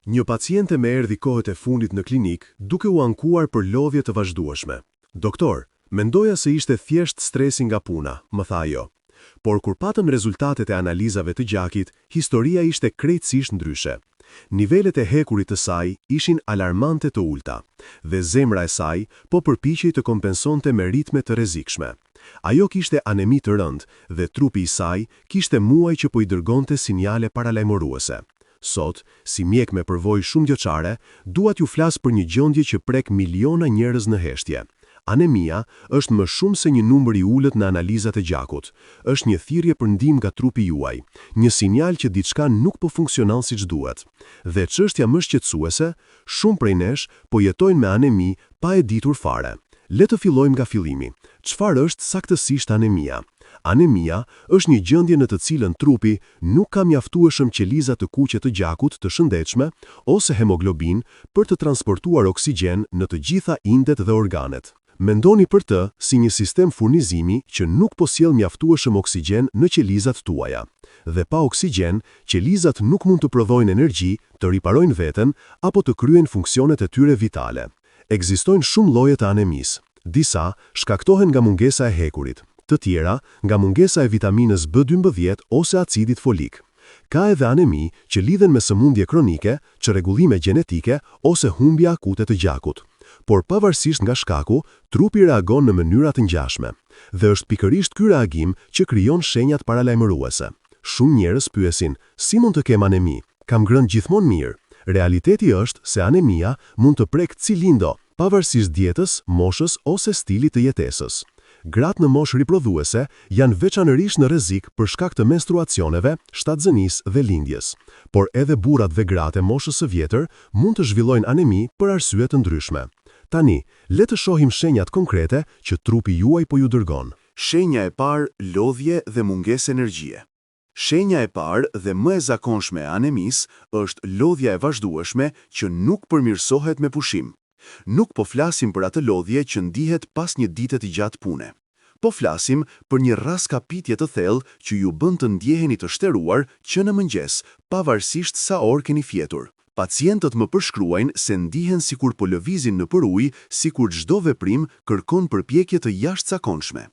Një paciente me erdhi kohët e fundit në klinik duke u ankuar për lodhje të vazhdueshme. Doktor, mendoja se ishte thjesht stresi nga puna, më tha ajo. Por kur patëm rezultatet e analizave të gjakit, historia ishte krejtësisht ndryshe. Nivelet e hekurit të saj ishin alarmante të ulta, dhe zemra e saj po përpiqej të kompensonte me ritme të rrezikshme. Ajo kishte anemi të rëndë dhe trupi i saj kishte muaj që po i dërgonte sinjale paralajmëruese. Sot, si mjek me përvojë shumë vjeçare, dua t'ju flas për një gjendje që prek miliona njerëz në heshtje. Anemia është më shumë se një numër i ulët në analizat e gjakut. Është një thirrje për ndihmë nga trupi juaj, një sinjal që diçka nuk po funksionon siç duhet. Dhe çështja më shqetësuese, shumë prej nesh po jetojnë me anemi pa e ditur fare. Le të fillojmë nga fillimi. Çfarë është saktësisht anemia? Anemia është një gjendje në të cilën trupi nuk ka mjaftueshëm qeliza të kuqe të gjakut të shëndetshme ose hemoglobin për të transportuar oksigjen në të gjitha indet dhe organet. Mendoni për të si një sistem furnizimi që nuk po sjell mjaftueshëm oksigjen në qelizat tuaja. Dhe pa oksigjen, qelizat nuk mund të prodhojnë energji, të riparojnë veten apo të kryejnë funksionet e tyre vitale. Ekzistojnë shumë lloje të anemisë. Disa shkaktohen nga mungesa e hekurit, të tjera nga mungesa e vitaminës B12 ose acidit folik. Ka edhe anemi që lidhen me sëmundje kronike, çrregullime gjenetike ose humbje akute të gjakut. Por pavarësisht nga shkaku, trupi reagon në mënyra të ngjashme. Dhe është pikërisht ky reagim që krijon shenjat paralajmëruese. Shumë njerëz pyesin, si mund të kem anemi? Kam ngrënë gjithmonë mirë. Realiteti është se anemia mund të prek cilindo, pavarësisht dietës, moshës ose stilit të jetesës. Gratë në moshë riprodhuese janë veçanërisht në rrezik për shkak të menstruacioneve, shtatzënisë dhe lindjes. Por edhe burrat dhe gratë e moshës së vjetër mund të zhvillojnë anemi për arsye të ndryshme. Tani, le të shohim shenjat konkrete që trupi juaj po ju dërgon. Shenja e parë, lodhje dhe mungesë energjie. Shenja e parë dhe më e zakonshme e anemisë është lodhja e vazhdueshme që nuk përmirësohet me pushim. Nuk po flasim për atë lodhje që ndihet pas një dite të gjatë pune. Po flasim për një raskapitje të thellë që ju bën të ndjeheni të shteruar që në mëngjes, pavarësisht sa orë keni fjetur. Pacientët më përshkruajnë se ndihen sikur po lëvizin nëpër ujë, sikur çdo veprim kërkon përpjekje të jashtëzakonshme.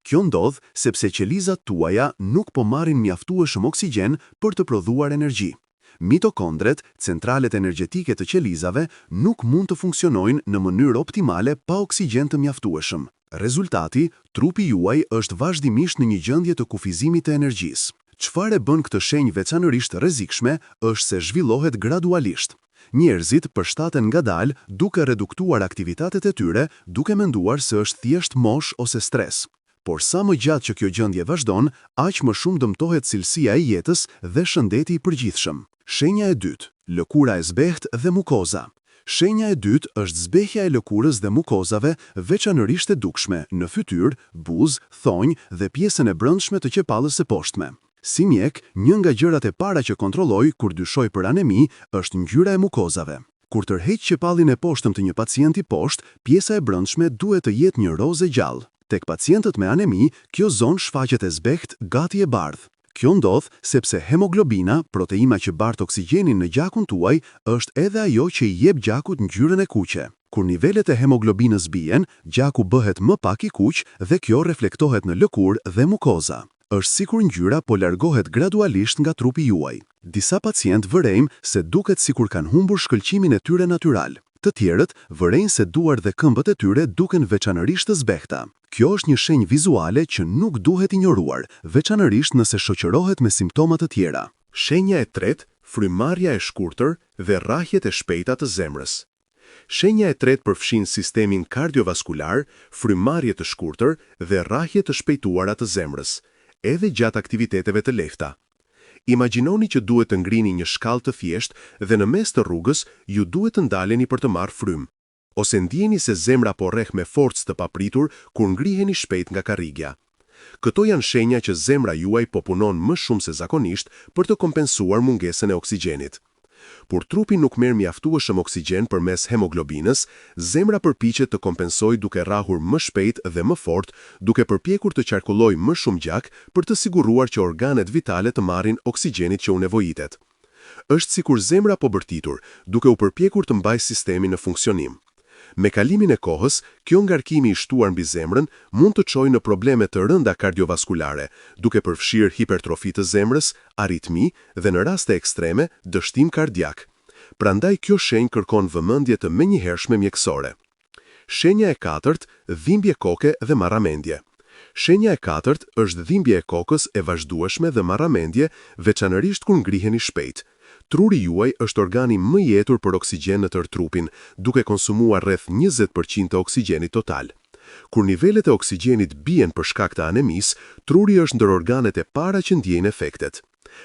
Kjo ndodh sepse qelizat tuaja nuk po marrin mjaftueshëm oksigjen për të prodhuar energji. Mitokondret, centralet energjetike të qelizave, nuk mund të funksionojnë në mënyrë optimale pa oksigjen të mjaftueshëm. Rezultati, trupi juaj është vazhdimisht në një gjendje të kufizimit të energjisë. Çfarë e bën këtë shenjë veçanërisht rrezikshme është se zhvillohet gradualisht. Njerëzit përshtaten ngadalë duke reduktuar aktivitetet e tyre, duke menduar se është thjesht moshë ose stres. Por sa më gjatë që kjo gjendje vazhdon, aq më shumë dëmtohet cilësia e jetës dhe shëndeti i përgjithshëm. Shenja e dytë, lëkura e zbehtë dhe mukoza. Shenja e dytë është zbehja e lëkurës dhe mukozave, veçanërisht e dukshme në fytyrë, buzë, thonjë dhe pjesën e brendshme të qepallës së poshtme. Si mjek, një nga gjërat e para që kontrolloj kur dyshoj për anemi është ngjyra e mukozave. Kur tërheq qepallin e poshtëm të një pacienti poshtë, pjesa e brendshme duhet të jetë një rozë gjallë. Tek pacientët me anemi, kjo zonë shfaqet e zbehtë, gati e bardhë. Kjo ndodh sepse hemoglobina, proteina që bart oksigjenin në gjakun tuaj, është edhe ajo që i jep gjakut ngjyrën e kuqe. Kur nivelet e hemoglobinës bien, gjaku bëhet më pak i kuq dhe kjo reflektohet në lëkurë dhe mukoza. Është sikur ngjyra po largohet gradualisht nga trupi juaj. Disa pacientë vërejnë se duket sikur kanë humbur shkëlqimin e tyre natyral. Të tjerët vërejnë se duart dhe këmbët e tyre duken veçanërisht të zbehta. Kjo është një shenjë vizuale që nuk duhet injoruar, veçanërisht nëse shoqërohet me simptoma të tjera. Shenja e tretë, frymarrja e shkurtër dhe rrahjet e shpejta të zemrës. Shenja e tretë përfshin sistemin kardiovaskular, frymarrje të shkurtër dhe rrahje të shpejtuara të zemrës, edhe gjatë aktiviteteve të lehta. Imagjinoni që duhet të ngrini një shkallë të thjeshtë dhe në mes të rrugës ju duhet të ndaleni për të marrë frymë. Ose ndjeni se zemra po rreh me forcë të papritur kur ngriheni shpejt nga karrigja. Këto janë shenja që zemra juaj po punon më shumë se zakonisht për të kompensuar mungesën e oksigjenit. Kur trupi nuk merr mjaftueshëm oksigjen përmes hemoglobinës, zemra përpiqet të kompensojë duke rrahur më shpejt dhe më fort, duke përpjekur të qarkullojë më shumë gjak për të siguruar që organet vitale të marrin oksigjenit që u nevojitet. Është sikur zemra po bërtitur, duke u përpjekur të mbajë sistemin në funksionim. Me kalimin e kohës, kjo ngarkimi i shtuar mbi zemrën mund të çojë në probleme të rënda kardiovaskulare, duke përfshirë hipertrofi të zemrës, aritmi dhe në raste ekstreme, dështim kardiak. Prandaj kjo shenjë kërkon vëmendje të menjëhershme mjekësore. Shenja e katërt, dhimbje koke dhe marramendje. Shenja e katërt është dhimbje e kokës e vazhdueshme dhe marramendje, veçanërisht kur ngriheni shpejt. Truri juaj është organi më i etur për oksigjen në tërë trupin, duke konsumuar rreth 20% të oksigjenit total. Kur nivelet e oksigjenit bien për shkak të anemisë, truri është ndër organet e para që ndjejnë efektet.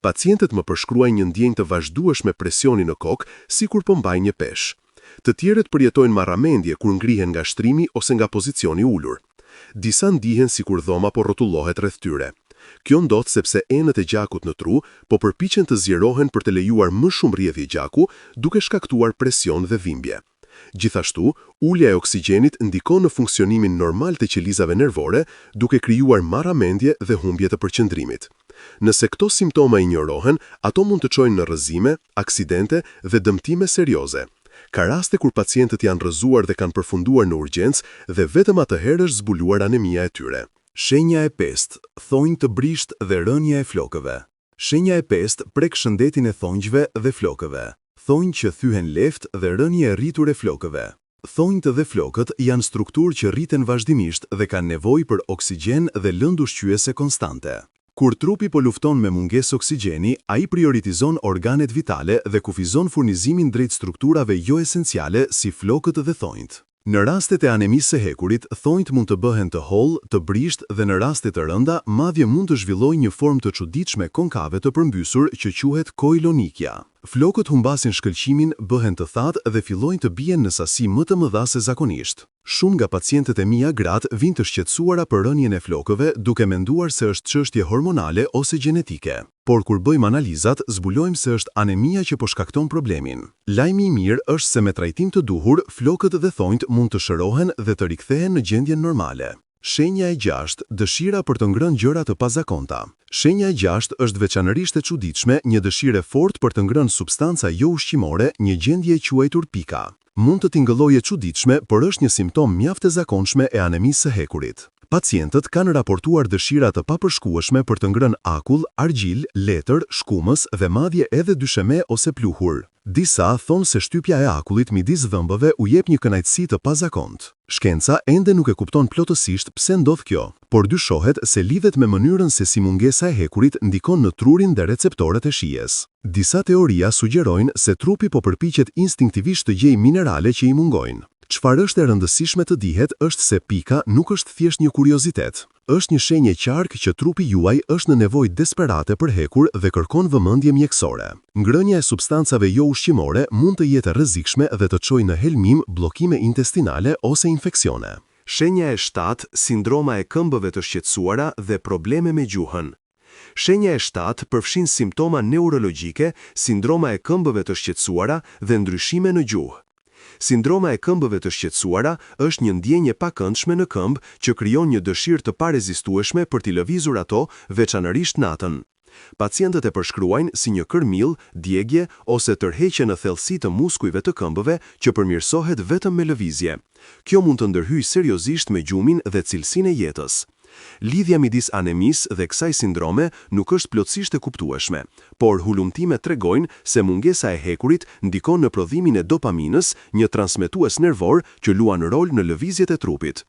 Pacientët më përshkruajnë një ndjenjë të vazhdueshme presioni në kokë, sikur po mbajnë një peshë. Të tjerët përjetojnë marramendje kur ngrihen nga shtrimi ose nga pozicioni ulur. Disa ndihen sikur dhoma po rrotullohet rreth tyre. Kjo ndodh sepse enët e gjakut në tru po përpiqen të zgjerohen për të lejuar më shumë rrjedhje gjaku, duke shkaktuar presion dhe dhimbje. Gjithashtu, ulja e oksigjenit ndikon në funksionimin normal të qelizave nervore, duke krijuar marramendje dhe humbje të përqendrimit. Nëse këto simptoma injorohen, ato mund të çojnë në rrëzime, aksidente dhe dëmtime serioze. Ka raste kur pacientët janë rrëzuar dhe kanë përfunduar në urgjencë dhe vetëm atëherë është zbuluar anemia e tyre. Shenja e pestë, thonjë të brisht dhe rënja e flokëve. Shenja e pestë prek shëndetin e thonjve dhe flokëve. Thonjë që thyhen left dhe rënje e rritur e flokëve. Thonjtë dhe flokët janë strukturë që rriten vazhdimisht dhe kanë nevojë për oksigjen dhe lëndë ushqyese konstante. Kur trupi po lufton me mungesë oksigjeni, ai prioritizon organet vitale dhe kufizon furnizimin drejt strukturave jo esenciale si flokët dhe thonjtë. Në rastet e anemisë së hekurit, thonjtë mund të bëhen të hollë, të brisht dhe në raste të rënda, madje mund të zhvillojë një formë të çuditshme konkave të përmbysur që quhet koilonikia. Flokët humbasin shkëlqimin, bëhen të thatë dhe fillojnë të bien në sasi më të mëdha se zakonisht. Shumë nga pacientët e mia gratë vinë të shqetësuara për rënjen e flokëve, duke menduar se është çështje hormonale ose gjenetike. Por kur bëjmë analizat, zbulojmë se është anemia që po shkakton problemin. Lajmi i mirë është se me trajtim të duhur, flokët dhe thonjtë mund të shërohen dhe të rikthehen në gjendjen normale. Shenja e 6, dëshira për të ngrënë gjëra të pazakonta. Shenja e 6 është veçanërisht e çuditshme, një dëshirë fort për të ngrënë substanca jo ushqimore, një gjendje e quajtur pika. Mund të tingëllojë e çuditshme, por është një simptom mjaft e zakonshme e anemisë së hekurit. Pacientët kanë raportuar dëshira të papërshkueshme për të ngrënë akull, argjil, letër, shkumës dhe madje edhe dysheme ose pluhur. Disa thonë se shtypja e akullit midis dhëmbëve u jep një kënaqësi të pazakontë. Shkenca ende nuk e kupton plotësisht pse ndodh kjo, por dyshohet se lidhet me mënyrën se si mungesa e hekurit ndikon në trurin dhe receptorët e shijes. Disa teoria sugjerojnë se trupi po përpiqet instinktivisht të gjejë minerale që i mungojnë. Çfarë është e rëndësishme të dihet është se pika nuk është thjesht një kuriozitet. Është një shenjë e qartë që trupi juaj është në nevojë desperate për hekur dhe kërkon vëmendje mjekësore. Ngrënia e substancave jo ushqimore mund të jetë rrezikshme dhe të çojë në helmim, bllokime intestinale ose infeksione. Shenja e 7, sindroma e këmbëve të shqetësuara dhe probleme me gjuhën. Shenja e 7 përfshin simptoma neurologjike, sindroma e këmbëve të shqetësuara dhe ndryshime në gjuhë. Sindroma e këmbëve të shqetësuara është një ndjenjë e pakëndshme në këmbë që krijon një dëshirë të parezistueshme për t'i lëvizur ato, veçanërisht natën. Pacientët e përshkruajnë si një kërmill, djegje ose tërheqje në thellësi të muskujve të këmbëve që përmirësohet vetëm me lëvizje. Kjo mund të ndërhyjë seriozisht me gjumin dhe cilësinë e jetës. Lidhja midis anemisë dhe kësaj sindrome nuk është plotësisht e kuptueshme, por hulumtimet tregojnë se mungesa e hekurit ndikon në prodhimin e dopaminës, një transmetues nervor që luan rol në lëvizjet e trupit.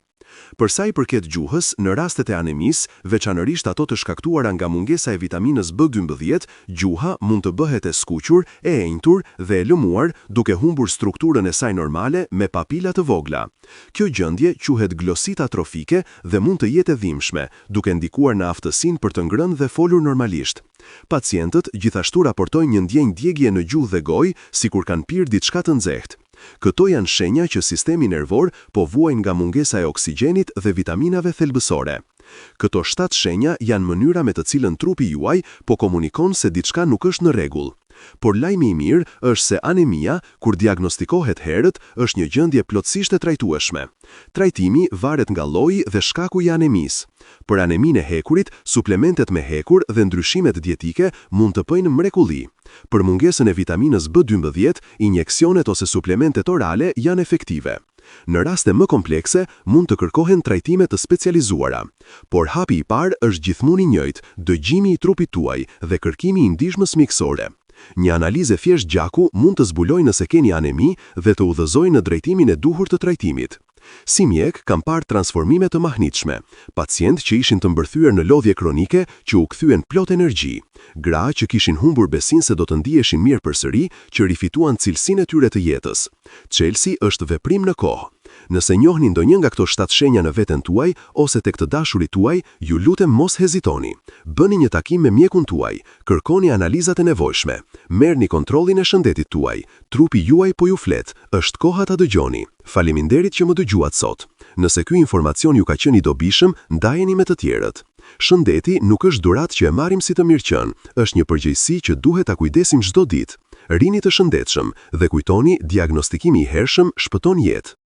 Për sa i përket gjuhës, në rastet e anemisë, veçanërisht ato të shkaktuara nga mungesa e vitaminës B12, gjuha mund të bëhet e skuqur, e enjtur dhe e lëmuar, duke humbur strukturën e saj normale me papila të vogla. Kjo gjendje quhet glosita atrofike dhe mund të jetë e dhimbshme, duke ndikuar në aftësinë për të ngrënë dhe folur normalisht. Pacientët gjithashtu raportojnë një ndjenjë djegje në gjuhë dhe gojë, sikur kanë pirë diçka të nxehtë. Këto janë shenja që sistemi nervor po vuajnë nga mungesa e oksigjenit dhe vitaminave thelbësore. Këto 7 shenja janë mënyra me të cilën trupi juaj po komunikon se diçka nuk është në rregull. Por lajmi i mirë është se anemia, kur diagnostikohet herët, është një gjendje plotësisht e trajtueshme. Trajtimi varet nga lloji dhe shkaku i anemisë. Për aneminë e hekurit, suplementet me hekur dhe ndryshimet dietike mund të bëjnë mrekulli. Për mungesën e vitaminës B12, injeksionet ose suplementet orale janë efektive. Në raste më komplekse, mund të kërkohen trajtime të specializuara. Por hapi i parë është gjithmonë i njëjtë, dëgjimi i trupit tuaj dhe kërkimi i ndihmës mjekësore. Një analizë thjesht gjaku mund të zbulojë nëse keni anemi dhe të udhëzojë në drejtimin e duhur të trajtimit. Si mjek, kam parë transformime të mahnitshme, pacientë që ishin të mbërthyer në lodhje kronike që u kthyen plot energji, gra që kishin humbur besinë se do të ndiheshin mirë përsëri, që rifituan cilësinë e tyre të jetës. Çelësi është veprim në kohë. Nëse njohni ndonjë nga këto 7 shenja në veten tuaj ose tek të dashurit tuaj, ju lutem mos hezitoni. Bëni një takim me mjekun tuaj, kërkoni analizat e nevojshme, merrni kontrollin e shëndetit tuaj. Trupi juaj po ju flet, është koha ta dëgjoni. Faleminderit që më dëgjuat sot. Nëse ky informacion ju ka qenë i dobishëm, ndajeni me të tjerët. Shëndeti nuk është dhuratë që e marrim si të mirëqen, është një përgjegjësi që duhet ta kujdesim çdo ditë. Rini të shëndetshëm dhe kujtoni, diagnostikimi i hershëm shpëton jetë.